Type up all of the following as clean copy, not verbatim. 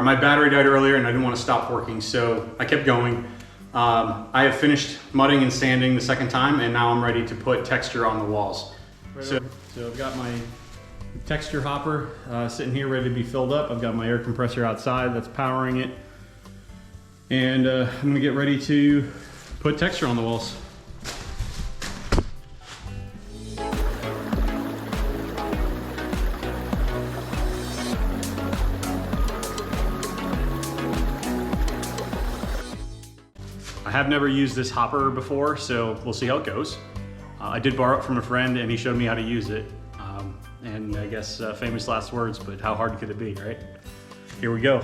My battery died earlier and I didn't want to stop working, so I kept going. I have finished mudding and sanding the second time, and now I'm ready to put texture on the walls. So I've got my texture hopper sitting here ready to be filled up. I've got my air compressor outside that's powering it. And I'm gonna get ready to put texture on the walls. I have never used this hopper before, so we'll see how it goes. I did borrow it from a friend and he showed me how to use it. And I guess famous last words, but how hard could it be, right? Here we go.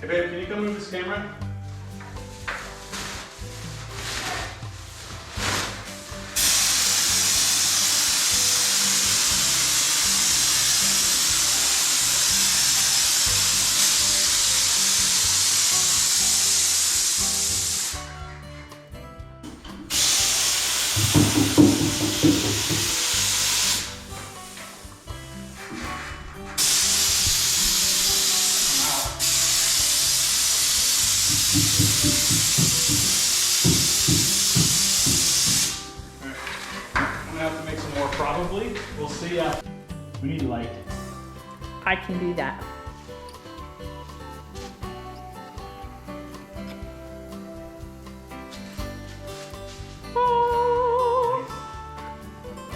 Hey babe, can you come move this camera? I'm gonna have to make some more probably. We'll see. We need light. I can do that.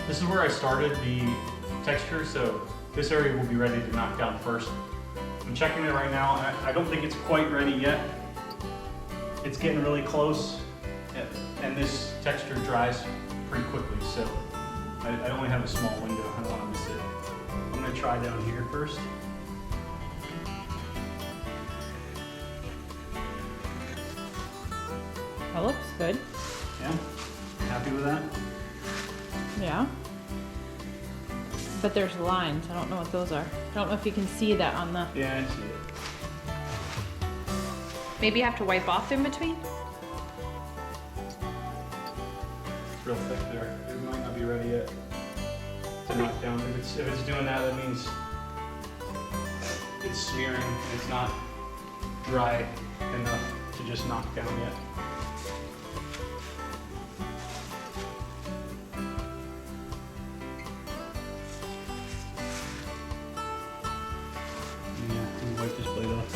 This is where I started the texture, so this area will be ready to knock down first. I'm checking it right now. I don't think it's quite ready yet. It's getting really close, and this texture dries pretty quickly, so I only have a small window. I don't want to miss it. I'm going to try down here first. That looks good. Yeah? Happy with that? Yeah. But there's lines. I don't know what those are. I don't know if you can see that on the... Yeah, I see it. Maybe you have to wipe off in between? It's real thick there. It might not be ready yet to knock down. If it's doing that, that means it's smearing and it's not dry enough to just knock down yet. Wipe this blade off.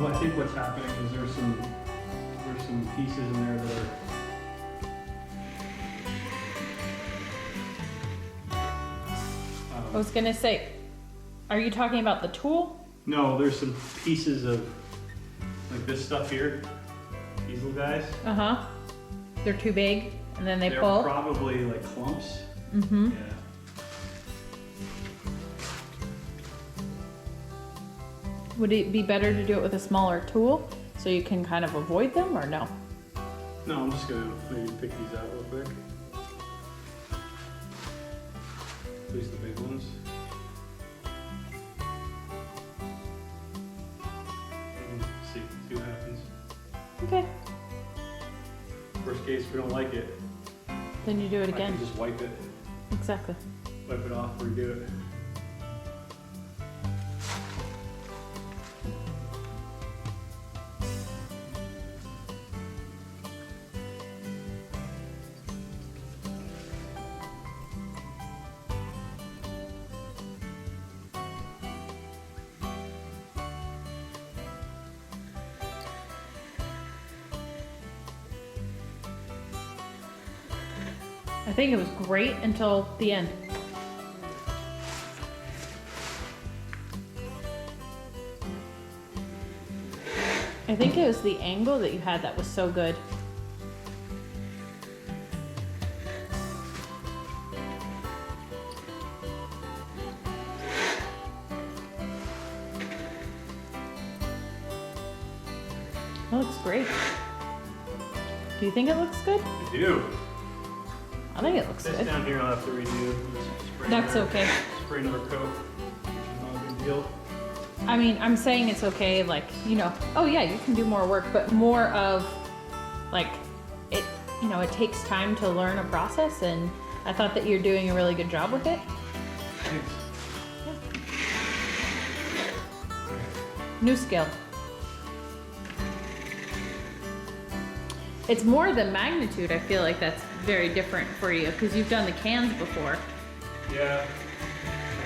I think what's happening is there's some pieces in there that are. I was gonna say, are you talking about the tool? No, there's some pieces of like this stuff here. These little guys. Uh-huh. They're too big, and then They're pull? probably like clumps. Mm-hmm. Yeah. Would it be better to do it with a smaller tool so you can kind of avoid them, or no? No, I'm just gonna maybe pick these out real quick. At least the big ones. See what happens. Okay. Worst case, if we don't like it, Then you do it I again. can just wipe it. Exactly. Wipe it off, redo it. I think it was great until the end. I think it was the angle that you had that was so good. It looks great. Do you think it looks good? I do. I think it looks This good. down here I'll have to redo. Spray That's another- okay. Spray another coat, which is not a big deal. I mean, I'm saying it's okay, like, you know, oh yeah, you can do more work, but more of, like, it, you know, it takes time to learn a process, and I thought that you're doing a really good job with it. Thanks. New skill. It's more the magnitude, I feel like that's very different for you, because you've done the cans before. Yeah,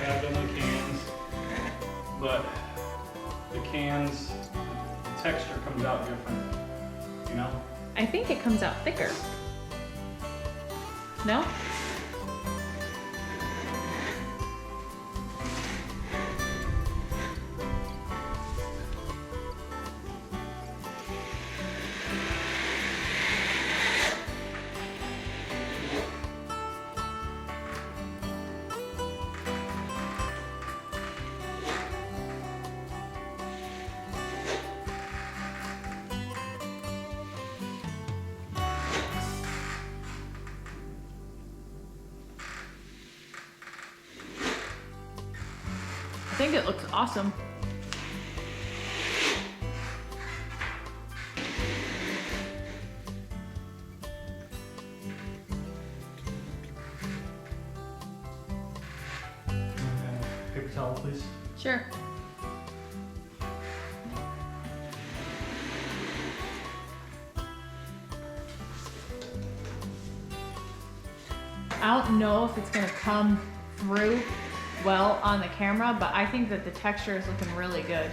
I have done the cans, but the cans, the texture comes out different, you know? I think it comes out thicker. No? I think it looks awesome. Paper towel, please. Sure. I don't know if it's gonna come through well on the camera, but I think that the texture is looking really good.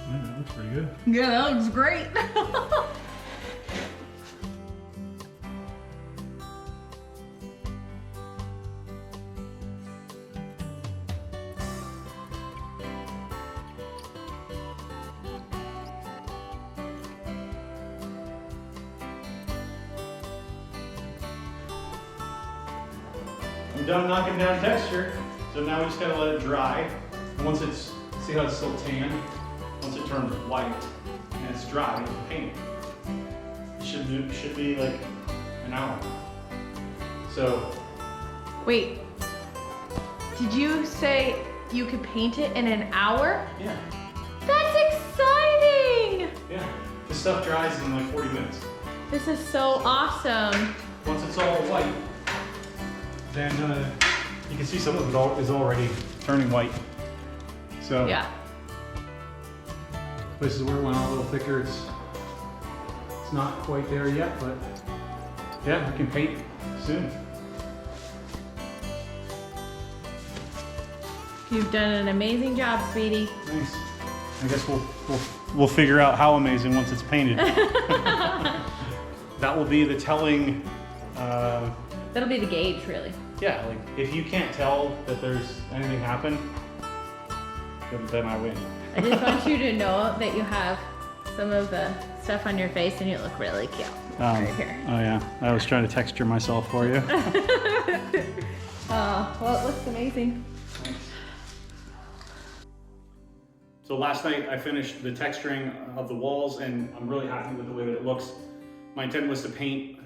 Yeah, that looks pretty good. Yeah, that looks great. I'm done knocking down texture, so now we just gotta let it dry. And once it's, see how it's still tan? Once it turns white and it's dry, you can paint it. Should be like an hour. So, Wait, did you say you could paint it in an hour? yeah, That's exciting! yeah. This stuff dries in like 40 minutes. This is so awesome. Once it's all white, then you can see some of it is already turning white. So, Yeah. places where it went a little thicker, it's not quite there yet, but yeah, we can paint soon. You've done an amazing job, sweetie. Thanks. I guess we'll figure out how amazing once it's painted. That will be the telling. That'll be the gauge, really. Yeah, like if you can't tell that there's anything happen, then I win. I just want you to know that you have some of the stuff on your face and you look really cute. Right here. Oh yeah, I was trying to texture myself for you. Oh, well, it looks amazing. So last night I finished the texturing of the walls and I'm really happy with the way that it looks. My intent was to paint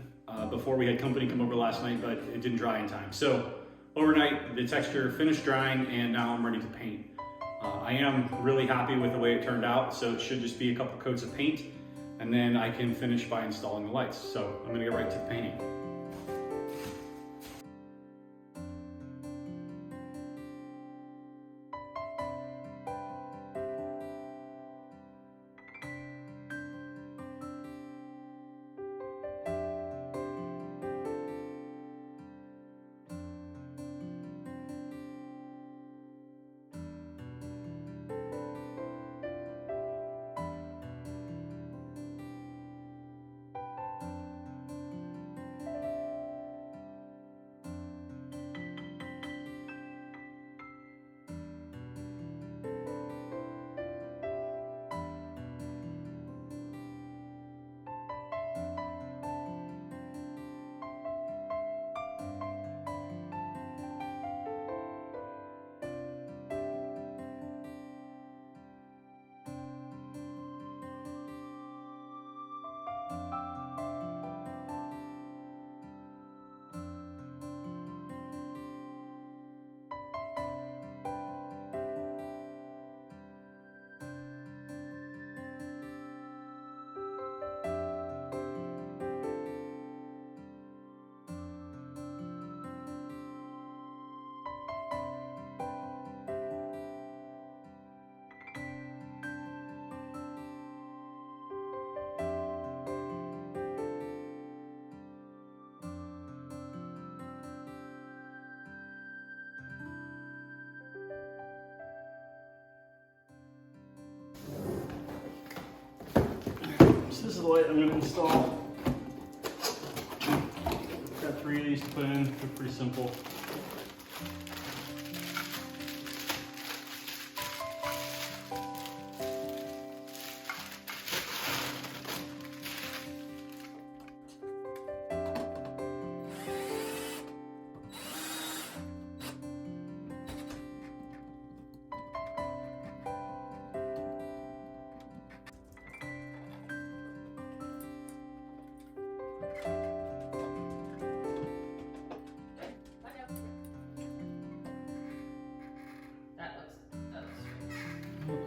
before we had company come over last night, but it didn't dry in time. So overnight the texture finished drying and now I'm ready to paint. I am really happy with the way it turned out, so it should just be a couple coats of paint and then I can finish by installing the lights. So I'm gonna get right to the painting. the light I'm going to install. Got 3 of these to put in. They're pretty simple.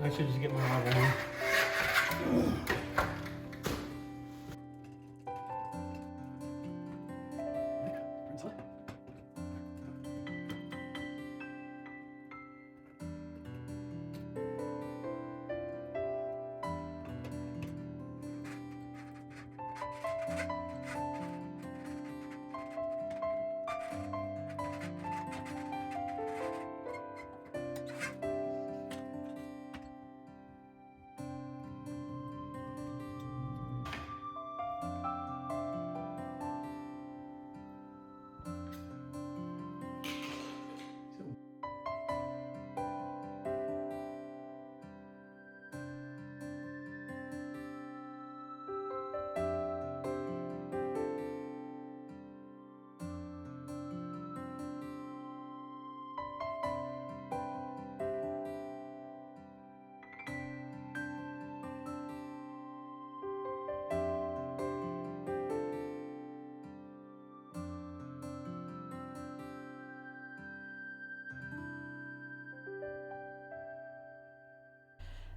I should just get my level one.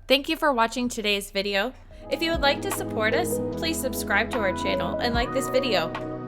Thank you for watching today's video. If you would like to support us, please subscribe to our channel and like this video.